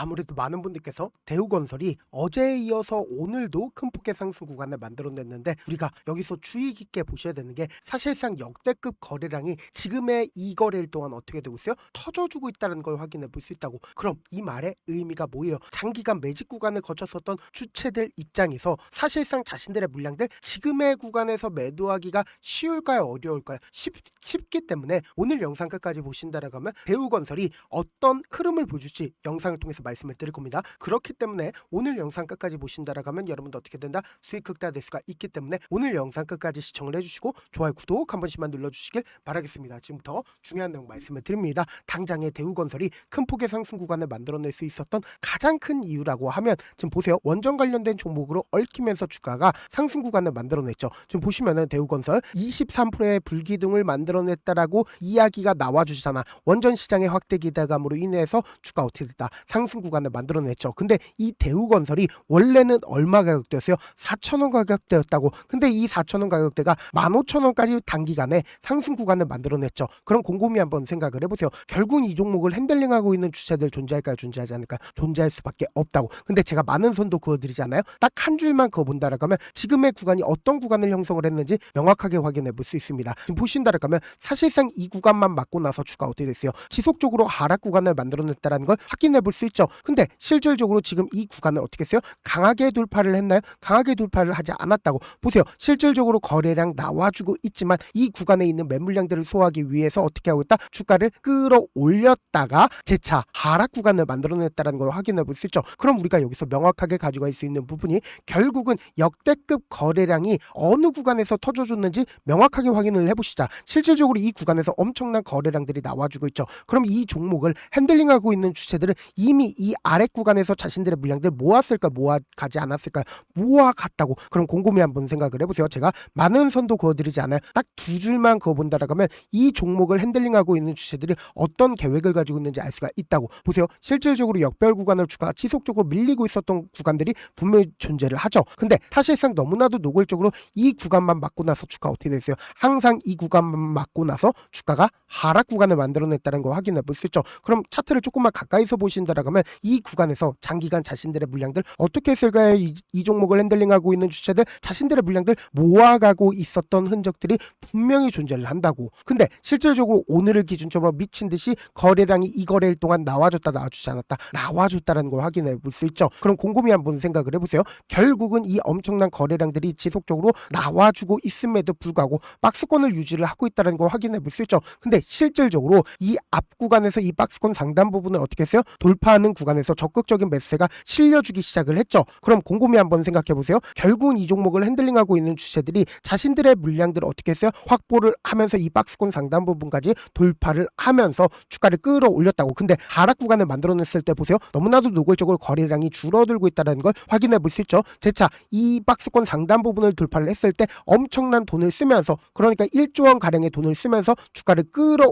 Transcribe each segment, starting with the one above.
아무래도 많은 분들께서 대우건설이 어제에 이어서 오늘도 큰 폭의 상승 구간을 만들어냈는데, 우리가 여기서 주의 깊게 보셔야 되는 게 사실상 역대급 거래량이 지금의 이 거래일 동안 어떻게 되고 있어요? 터져주고 있다는 걸 확인해 볼 수 있다고. 그럼 이 말의 의미가 뭐예요? 장기간 매직 구간을 거쳤었던 주체들 입장에서 사실상 자신들의 물량들 지금의 구간에서 매도하기가 쉬울까요? 어려울까요? 쉽기 때문에 오늘 영상 끝까지 보신다라고 하면 대우건설이 어떤 흐름을 보여줄지 영상을 통해서 말씀을 드릴 겁니다. 그렇기 때문에 오늘 영상 끝까지 보신다라고 하면 여러분도 어떻게 된다? 수익 극대화될 수가 있기 때문에 오늘 영상 끝까지 시청을 해주시고 좋아요, 구독 한 번씩만 눌러주시길 바라겠습니다. 지금부터 중요한 내용 말씀을 드립니다. 당장의 대우건설이 큰 폭의 상승 구간을 만들어낼 수 있었던 가장 큰 이유라고 하면 지금 보세요. 원전 관련된 종목으로 얽히면서 주가가 상승 구간을 만들어냈죠. 지금 보시면은 대우건설 23%의 불기둥을 만들어냈다라고 이야기가 나와주시잖아. 원전 시장의 확대 기대감으로 인해서 주가 어떻게 됐다? 상승 구간을 만들어냈죠. 근데 이 대우건설이 원래는 얼마 가격대였어요? 4,000원 가격대였다고. 근데 이 4,000원 가격대가 15,000원까지 단기간에 상승 구간을 만들어냈죠. 그럼 곰곰이 한번 생각을 해보세요. 결국 이 종목을 핸들링하고 있는 주체들 존재할까요? 존재하지 않을까요? 존재할 수밖에 없다고. 근데 제가 많은 선도 그어드리지 않아요? 딱 한 줄만 그어본다라고 하면 지금의 구간이 어떤 구간을 형성을 했는지 명확하게 확인해 볼 수 있습니다. 지금 보신다라고 하면 사실상 이 구간만 맞고 나서 주가 어떻게 됐어요? 지속적으로 하락 구간을 만들어냈다는 걸 확인해 볼 수 있죠. 근데 실질적으로 지금 이 구간을 어떻게 했어요? 강하게 돌파를 했나요? 강하게 돌파를 하지 않았다고. 보세요. 실질적으로 거래량 나와주고 있지만 이 구간에 있는 매물량들을 소화하기 위해서 어떻게 하고 있다? 주가를 끌어올렸다가 재차 하락 구간을 만들어냈다는 걸 확인해 볼 수 있죠. 그럼 우리가 여기서 명확하게 가져갈 수 있는 부분이 결국은 역대급 거래량이 어느 구간에서 터져줬는지 명확하게 확인을 해보시자. 실질적으로 이 구간에서 엄청난 거래량들이 나와주고 있죠. 그럼 이 종목을 핸들링하고 있는 주체들은 이미 이 아래 구간에서 자신들의 물량들 모았을까, 모아가지 않았을까? 모아갔다고. 그럼 곰곰이 한번 생각을 해보세요. 제가 많은 선도 그어드리지 않아요. 딱 두 줄만 그어본다라고 하면 이 종목을 핸들링하고 있는 주체들이 어떤 계획을 가지고 있는지 알 수가 있다고. 보세요. 실질적으로 역별 구간을 주가 지속적으로 밀리고 있었던 구간들이 분명히 존재를 하죠. 근데 사실상 너무나도 노골적으로 이 구간만 맞고 나서 주가 어떻게 됐어요? 항상 이 구간만 맞고 나서 주가가 하락 구간을 만들어냈다는 거 확인해 볼 수 있죠. 그럼 차트를 조금만 가까이서 보신다라고 하면 이 구간에서 장기간 자신들의 물량들 어떻게 했을까요? 이 종목을 핸들링하고 있는 주체들 자신들의 물량들 모아가고 있었던 흔적들이 분명히 존재를 한다고. 근데 실질적으로 오늘을 기준점으로 미친 듯이 거래량이 이 거래일 동안 나와줬다 나와주지 않았다 나와줬다라는 걸 확인해 볼 수 있죠. 그럼 곰곰이 한번 생각을 해보세요. 결국은 이 엄청난 거래량들이 지속적으로 나와주고 있음에도 불구하고 박스권을 유지를 하고 있다는 걸 확인해 볼 수 있죠. 근데 실질적으로 이 앞 구간에서 이 박스권 상단 부분을 어떻게 했어요? 돌파하는 구간에서 적극적인 매수세가 실려주기 시작을 했죠. 그럼 곰곰이 한번 생각해 보세요. 결국은 이 종목을 핸들링하고 있는 주체들이 자신들의 물량들을 어떻게 했어요? 확보를 하면서 이 박스권 상단 부분까지 돌파를 하면서 주가를 끌어올렸다고. 근데 하락 구간을 만들어냈을 때 보세요. 너무나도 노골적으로 거래량이 줄어들고 있다는 걸 확인해 볼 수 있죠. 재차 이 박스권 상단 부분을 돌파를 했을 때 엄청난 돈을 쓰면서, 그러니까 1조 원 가량의 돈을 쓰면서 주가를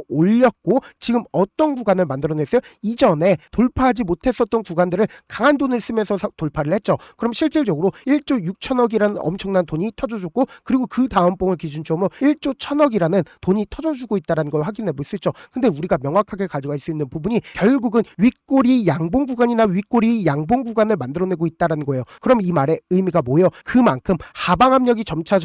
끌어올렸고, 지금 어떤 구간을 만들어냈어요? 이전에 돌파하지 못했었던 구간들을 강한 돈을 쓰면서 돌파를 했죠. 그럼 실질적으로 1조 6천억이라는 엄청난 돈이 터져줬고, 그리고 그 다음 봉을 기준점으로 1조 1천억이라는 돈이 터져주고 있다는 걸 확인해 볼 수 있죠. 근데 우리가 명확하게 가져갈 수 있는 부분이 결국은 윗꼬리 양봉 구간이나 윗꼬리 양봉 구간을 만들어내고 있다는 거예요. 그럼 이 말의 의미가 뭐예요? 그만큼 하방 압력이 점차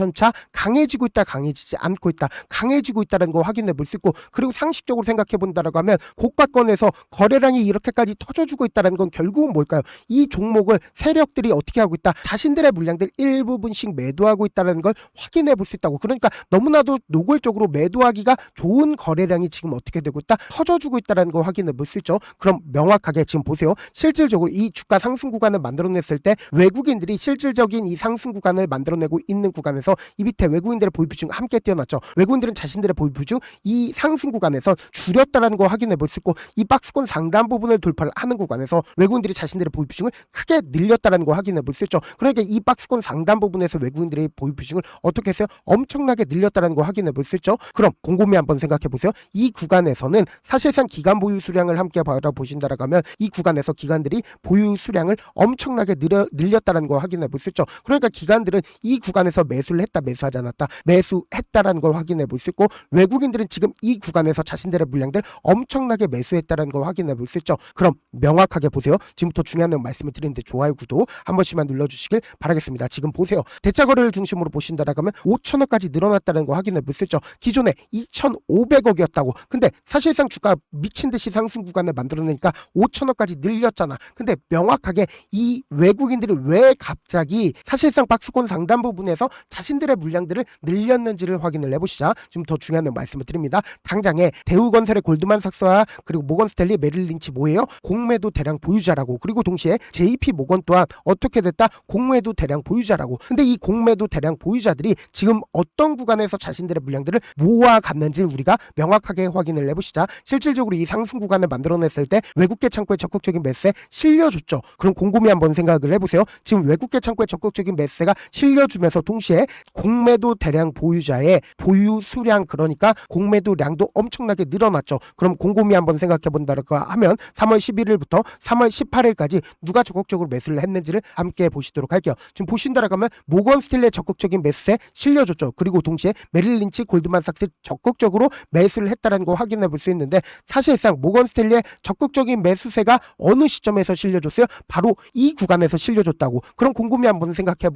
강해지고 있다, 강해지지 않고 있다, 강해지고 있다는 거 확인해 볼 수 있고, 그리고 상식적으로 생각해 본다라고 하면 고가권에서 거래량이 이렇게까지 터져주고 있다는 건 결국은 뭘까요? 이 종목을 세력들이 어떻게 하고 있다? 자신들의 물량들 일부분씩 매도하고 있다는 걸 확인해 볼 수 있다고. 그러니까 너무나도 노골적으로 매도하기가 좋은 거래량이 지금 어떻게 되고 있다? 터져주고 있다는 걸 확인해 볼 수 있죠. 그럼 명확하게 지금 보세요. 실질적으로 이 주가 상승 구간을 만들어냈을 때 외국인들이 실질적인 이 상승 구간을 만들어내고 있는 구간에서 이 밑에 외국인들의 보유 비중 함께 띄어놨죠. 외국인들은 자신들의 보유 비중 이 상승 구간에서 줄였다는 걸 확인해 볼 수 있고, 이 박스권 상단 부분을 돌파를 하는 구간에서 외국인들이 자신들의 보유 비중을 크게 늘렸다는 걸 확인해 볼 수 있죠. 그러니까 이 박스권 상단 부분에서 외국인들의 보유 비중을 어떻게 했어요? 엄청나게 늘렸다는 걸 확인해 볼 수 있죠. 그럼 곰곰이 한번 생각해 보세요. 이 구간에서는 사실상 기간 보유 수량을 함께 바라보신다라고 하면 이 구간에서 기관들이 보유 수량을 엄청나게 늘렸다는 걸 확인해 볼 수 있죠. 그러니까 기관들은 이 구간에서 매수를 했다, 매수하지 않았다, 매수했다라는 걸 확인해 볼 수 있고, 외국인들은 지금 이 구간에서 자신들의 물량들 엄청나게 매수했다는 걸 확인해 볼 수 있죠. 그럼 명확하게 보세요. 지금부터 중요한 내용 말씀을 드리는데 좋아요, 구독 한 번씩만 눌러주시길 바라겠습니다. 지금 보세요. 대차 거래를 중심으로 보신다라고 하면 5천억까지 늘어났다는 거 확인해 볼 수 있죠. 기존에 2,500억이었다고. 근데 사실상 주가 미친 듯이 상승 구간을 만들어내니까 5천억까지 늘렸잖아. 근데 명확하게 이 외국인들이 왜 갑자기 사실상 박스권 상단 부분에서 자신들의 물량들을 늘렸는지를 확인을 해보시자 지금 더 중요한 내용 말씀을 드립니다. 당장에 대우건설의 골드만삭스와 그리고 모건스탠리, 메릴린치 뭐예요? 공매도 대량 보유자라고. 그리고 동시에 JP모건 또한 어떻게 됐다? 공매도 대량 보유자라고. 근데 이 공매도 대량 보유자들이 지금 어떤 구간에서 자신들의 물량들을 모아갔는지 우리가 명확하게 확인을 해보시자 실질적으로 이 상승 구간을 만들어냈을 때 외국계 창고의 적극적인 매수에 실려줬죠. 그럼 곰곰이 한번 생각을 해보세요. 지금 외국계 창고의 적극적인 매수가 실려주면서 동시에 공매도 대량 보유자의 보유 수량, 그러니까 공매도량도 엄청나게 늘어났죠. 그럼 곰곰이 한번 생각해 본다고 하면 3월 11일부터 3월 18일까지 누가 적극적으로 매수를 했는지를 함께 보시도록 할게요. 지금 보신다라고 하면 모건스탠리의 적극적인 매수에 실려줬죠. 그리고 동시에 메릴린치, 골드만삭스 적극적으로 매수를 했다는 거 확인해 볼 수 있는데 사실상 모건스탠리의 적극적인 매수세가 어느 시점에서 실려줬어요? 바로 이 구간에서 실려줬다고. 그럼 곰곰이 한번 생각해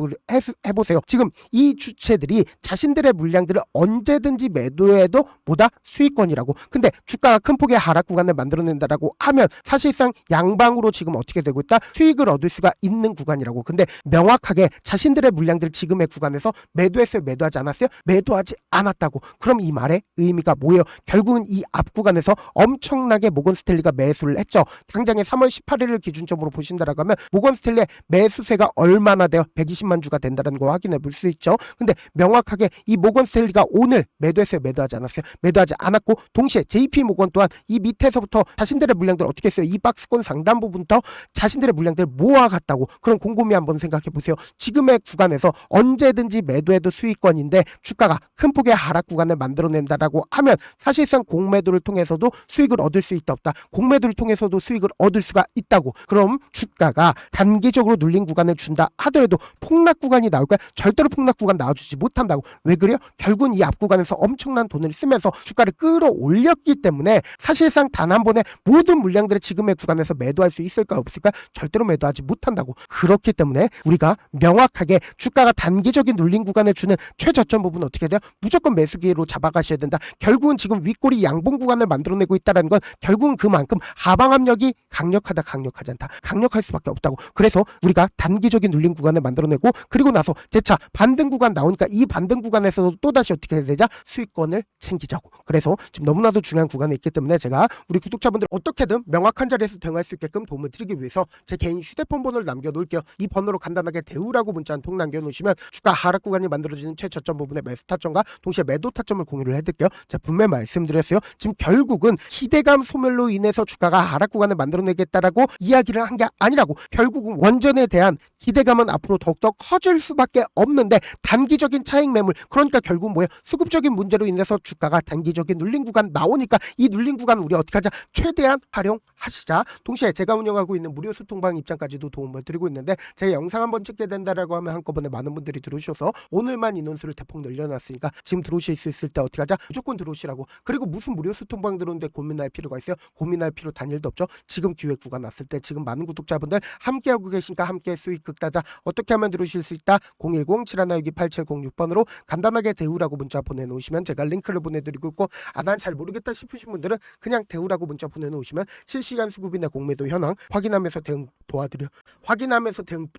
보세요. 지금 이 주체들이 자신들의 물량들을 언제든지 매도해도 뭐다? 수익권이라고. 근데 주가가 큰 폭의 하락 구간을 만들어낸다라고 하면 사실상 양방으로 지금 어떻게 되고 있다? 수익을 얻을 수가 있는 구간이라고. 근데 명확하게 자신들의 물량들 지금의 구간에서 매도했어요? 매도하지 않았어요? 매도하지 않았다고. 그럼 이 말의 의미가 뭐예요? 결국은 이 앞 구간에서 엄청나게 모건스탠리가 매수를 했죠. 당장에 3월 18일을 기준점으로 보신다라고 하면 모건스탠리의 매수세가 얼마나 돼요? 120만 주가 된다는 거 확인해 볼 수 있죠. 근데 명확하게 이 모건스탠리가 오늘 매도했어요? 매도하지 않았어요? 매도하지 않았고 동시에 JP모건 또한 이 밑에서부터 자신들의 물량들을 어떻게 했어요? 이 박스권 상단 부분부터 자신들의 물량들을 모아갔다고. 그럼 곰곰이 한번 생각해 보세요. 지금의 구간에서 언제든지 매도해도 수익권인데 주가가 큰 폭의 하락 구간을 만들어낸다라고 하면 사실상 공매도를 통해서도 수익을 얻을 수 있다 없다? 공매도를 통해서도 수익을 얻을 수가 있다고. 그럼 주가가 단기적으로 눌린 구간을 준다 하더라도 폭락 구간이 나올까요? 절대로 폭락 구간 나와주지 못한다고. 왜 그래요? 결국은 이 앞 구간에서 엄청난 돈을 쓰면서 주가를 끌어올렸기 때문에 사실상 단 한 번에 모든 물량들을 지금의 구간에서 매도할 수 있을까 없을까? 절대로 매도하지 못한다고. 그렇기 때문에 우리가 명확하게 주가가 단기적인 눌린 구간을 주는 최저점 부분 어떻게 돼요? 무조건 매수 기회로 잡아가셔야 된다. 결국은 지금 윗골이 양봉 구간을 만들어내고 있다는 건 결국은 그만큼 하방 압력이 강력하다, 강력하지 않다. 강력할 수밖에 없다고. 그래서 우리가 단기적인 눌린 구간을 만들어내고 그리고 나서 재차 반등 구간 나오니까 이 반등 구간에서도 또다시 어떻게 해야 되자? 수익권을 챙기자고. 그래서 지금 너무나도 중요한 구간에 있기 때문에 제가 우리 구독자분들 어떻게든 명확한 자리에서 대응할 수 있게끔 도움을 드리기 위해서 제 개인 휴대폰 번호를 남겨놓을게요. 이 번호로 간단하게 대우라고 문자 한 통 남겨놓으시면 주가 하락 구간이 만들어지는 최저점 부분의 매수 타점과 동시에 매도 타점을 공유를 해드릴게요. 제가 분명히 말씀드렸어요. 지금 결국은 기대감 소멸로 인해서 주가가 하락 구간을 만들어내겠다라고 이야기를 한 게 아니라고. 결국은 원전에 대한 기대감은 앞으로 더욱더 커질 수밖에 없는데 단기적인 차익 매물, 그러니까 결국 뭐예요? 수급적인 문제로 인해서 주가가 단기적인 눌린 구간 나오니까 이 눌린 구간 우리 어떻게 하자? 최대한 활용하시자. 동시에 제가 운영하고 있는 무료 소통방 입장까지도 도움을 드리고 있는데 제가 영상 한번 찍게 된다라고 하면 한꺼번에 많은 분들이 들어오셔서 오늘만 인원수를 대폭 늘려놨으니까 지금 들어오실 수 있을 때 어떻게 하자? 무조건 들어오시라고. 그리고 무슨 무료 소통방 들어오는데 고민할 필요가 있어요? 고민할 필요 단일도 없죠. 지금 기회 구간 왔을 때 지금 많은 구독자분들 함께하고 계시니까 함께 수익 극다자. 어떻게 하면 들어오실 수 있다? 010-7162-8706번으로 간단하게 대우라고 문자 보내놓으시면 제가 링크를 보내드리고 있고, 난 잘 모르겠다 싶으신 분들은 그냥 대우라고 문자 보내놓으시면 실시간 수급이나 공매도 현황 확인하면서 대응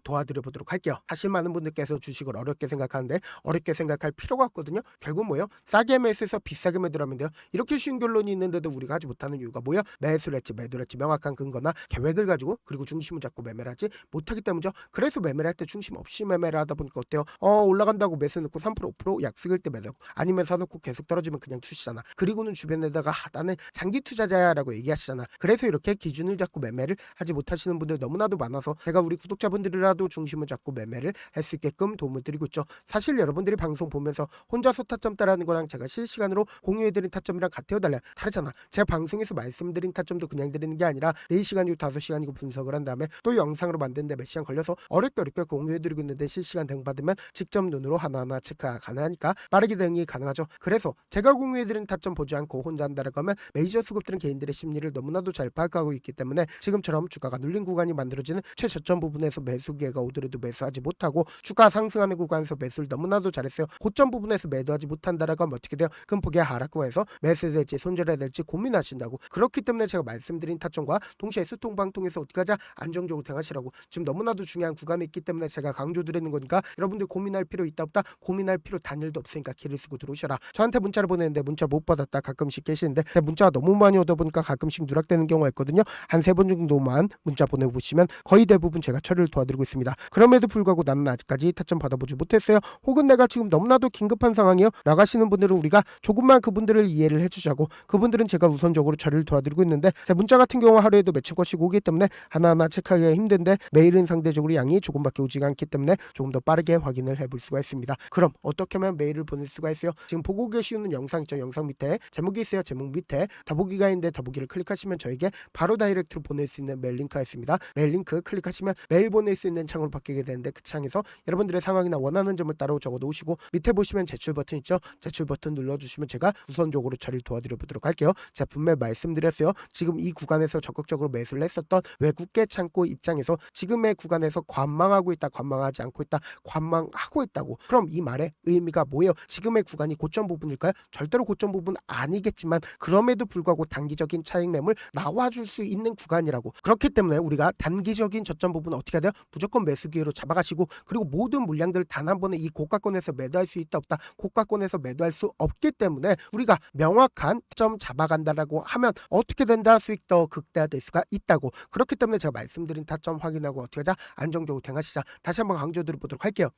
도와드려 보도록 할게요. 사실 많은 분들께서 주식을 어렵게 생각하는데 어렵게 생각할 필요가 없거든요. 결국 뭐예요? 싸게 매수해서 비싸게 매도하면 돼요. 이렇게 쉬운 결론이 있는데도 우리가 하지 못하는 이유가 뭐예요? 매수를 했지 매도를 했지 명확한 근거나 계획을 가지고 그리고 중심을 잡고 매매를 하지 못하기 때문이죠. 그래서 매매를 할 때 중심 없이 매매를 하다 보니까 어때요? 올라간다고 매수 넣고 3% 5% 약속일 때 매도하고, 아니면 사놓고 계속 떨어지면 그냥 투시잖아. 그리고는 주변에다가 나는 장기 투자자야라고 얘기하시잖아. 그래서 이렇게 기준을 잡고 매매를 하지 못하시는 분들 너무나도 많아서 제가 우리 구독자분들이라도 중심을 잡고 매매를 할 수 있게끔 도움을 드리고 있죠. 사실 여러분들이 방송 보면서 혼자서 타점 따라하는 거랑 제가 실시간으로 공유해드린 타점이랑 같아요, 달라요? 다르잖아. 제가 방송에서 말씀드린 타점도 그냥 드리는 게 아니라 4시간이고 5시간이고 분석을 한 다음에 또 영상으로 만드는데 몇 시간 걸려서 어렵게 공유해드리고 있는데 실시간 대응 받으면 직접 눈으로 하나하나 체크가 가능하니까 빠르게 대응이 가능하죠. 그래서 제가 공유해드린 타점 보지 않고 혼자 한다라고 하면 메이저 수급들은 개인들의 심리를 너무나도 잘 파악하고 있기 때문에 때문에 지금처럼 주가가 눌린 구간이 만들어지는 최저점 부분에서 매수 기회가 오더라도 매수하지 못하고 주가 상승하는 구간에서 매수를 너무나도 잘했어요. 고점 부분에서 매도하지 못한다라고 하면 어떻게 돼요? 큰 폭의 하락 구간에서 매수해야 될지 손절해야 될지 고민하신다고. 그렇기 때문에 제가 말씀드린 타점과 동시에 수통방 통해서 어떻게 하자? 안정적으로 대응하시라고. 지금 너무나도 중요한 구간에 있기 때문에 제가 강조드리는 거니까 여러분들 고민할 필요 있다 없다? 고민할 필요 단일도 없으니까 길을 쓰고 들어오셔라. 저한테 문자를 보내는데 문자 못 받았다 가끔씩 계시는데 문자가 너무 많이 오다 보니까 가끔씩 누락되는 경우가 있거든요. 한 3번 정도만 문자 보내보시면 거의 대부분 제가 처리를 도와드리고 있습니다. 그럼에도 불구하고 나는 아직까지 타점 받아보지 못했어요. 혹은 내가 지금 너무나도 긴급한 상황이요. 나가시는 분들은 우리가 조금만 그분들을 이해를 해주자고, 그분들은 제가 우선적으로 처리를 도와드리고 있는데 문자 같은 경우 하루에도 몇천 건씩 오기 때문에 하나하나 체크하기가 힘든데 메일은 상대적으로 양이 조금밖에 오지가 않기 때문에 조금 더 빠르게 확인을 해볼 수가 있습니다. 그럼 어떻게 하면 메일을 보낼 수가 있어요? 지금 보고 계시는 영상 있죠? 영상 밑에 제목이 있어요. 제목 밑에 더보기가 있는데 더보기를 클릭하시면 저에게 바로 다이렉트로 보낼 수 있는 메일 링크가 있습니다. 메일 링크 클릭하시면 메일 보낼 수 있는 창으로 바뀌게 되는데 그 창에서 여러분들의 상황이나 원하는 점을 따로 적어 놓으시고 밑에 보시면 제출 버튼 있죠? 제출 버튼 눌러주시면 제가 우선적으로 처리를 도와드려 보도록 할게요. 제가 분명히 말씀드렸어요. 지금 이 구간에서 적극적으로 매수를 했었던 외국계 창고 입장에서 지금의 구간에서 관망하고 있다, 관망하지 않고 있다, 관망하고 있다고. 그럼 이 말의 의미가 뭐예요? 지금의 구간이 고점 부분일까요? 절대로 고점 부분 아니겠지만 그럼에도 불구하고 단기적인 차익 매물 나와줄 수 있는 구간이라고. 그렇기 때문에 우리가 단기적인 저점 부분 어떻게 해야 돼요? 무조건 매수 기회로 잡아가시고, 그리고 모든 물량들 단 한 번에 이 고가권에서 매도할 수 있다 없다? 고가권에서 매도할 수 없기 때문에 우리가 명확한 점 잡아간다라고 하면 어떻게 된다? 수익 더 극대화될 수가 있다고. 그렇기 때문에 제가 말씀드린 타점 확인하고 어떻게 하자? 안정적으로 대응하시자. 다시 한번 강조드려 보도록 할게요.